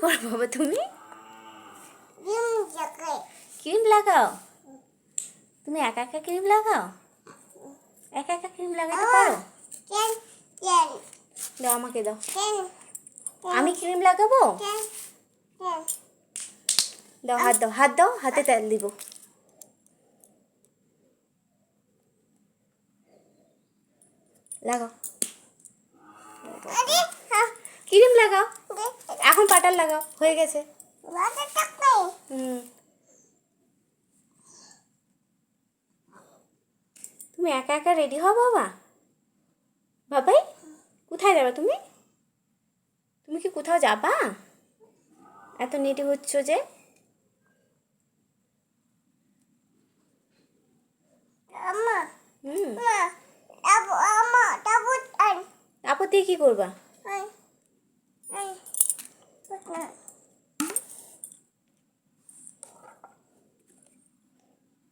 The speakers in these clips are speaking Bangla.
করো বাবা তুমি? ক্রিম লাগাও? তুমি একা একা ক্রিম লাগাও? একা একা ক্রিম লাগাতে পারো? দাও আমাকে দাও, আমি ক্রিম লাগাবো। দাও, হাত দাও, হাত দাও, হাতে তেল দিব। লাগাও, ক্রিম লাগাও, এখন পাটার লাগাও, হয়ে গেছে। তুমি একা একা রেডি হও বাবা। বাবাই কোথায় যাবে তুমি? তুমি কি কোথাও যাবা? এত নেটি হচ্ছ যে। আপত্তি কি করবা?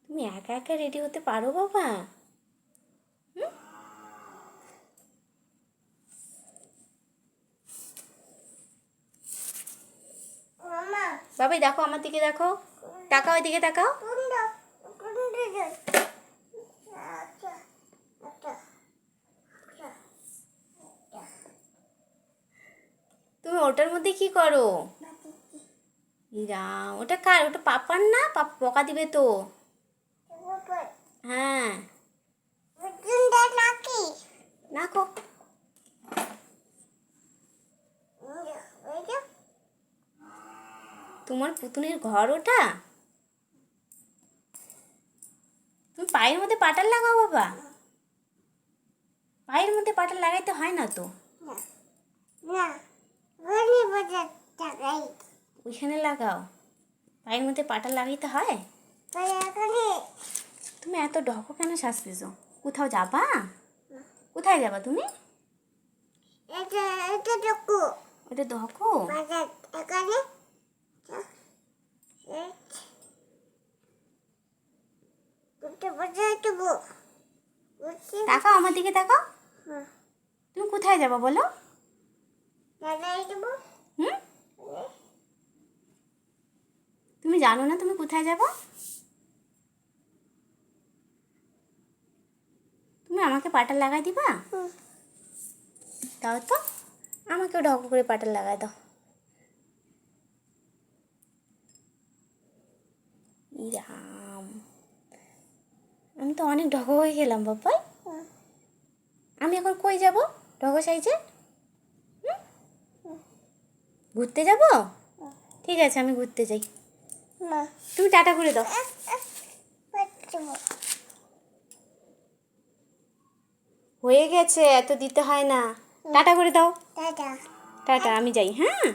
তুমি একা একা রেডি হতে পারো বাবা? বাবাই দেখো আমার দিকে, দেখো, তাকাও, ওইদিকে তাকাও। তুমি ওটার মধ্যে কি করো? ইরা, ওটা কার? ওটা পাপার না? পাপা বকা দিবে তো। হ্যাঁ, নাকো। তোমার পুতুলের ঘর ওটা? তুমি পায়ের মধ্যে পাটার লাগাও বাবা। পায়ের মধ্যে পাটার লাগাইতে হয় না তো। ওইখানে লাগাও, পায়ের মধ্যে পাটার লাগাইতে হয়। তুমি এত ঢকো কেন সাজতেছ? কোথাও যাবা? কোথায় যাবা তুমি? ওটা ঢকো। তাকাও আমার দিকে, তাকাও। তুমি কোথায় যাবা বলো? তুমি জানো না তুমি কোথায় যাবা? তুমি আমাকে পাটার লাগাই দিবা? তাও তো, আমাকেও ঢকো করে পাটার লাগাই দাও। ইরাম, আমি তো অনেক ঢকো হয়ে গেলাম বাবাই। আমি এখন কই যাব ঢকো সাইজে? ঘুরতে যাব? ঠিক আছে, আমি ঘুরতে যাই। তুমি টাটা করে দাও। হয়ে গেছে, এত দিতে হয় না। টাটা করে দাও। টাটা, আমি যাই। হ্যাঁ।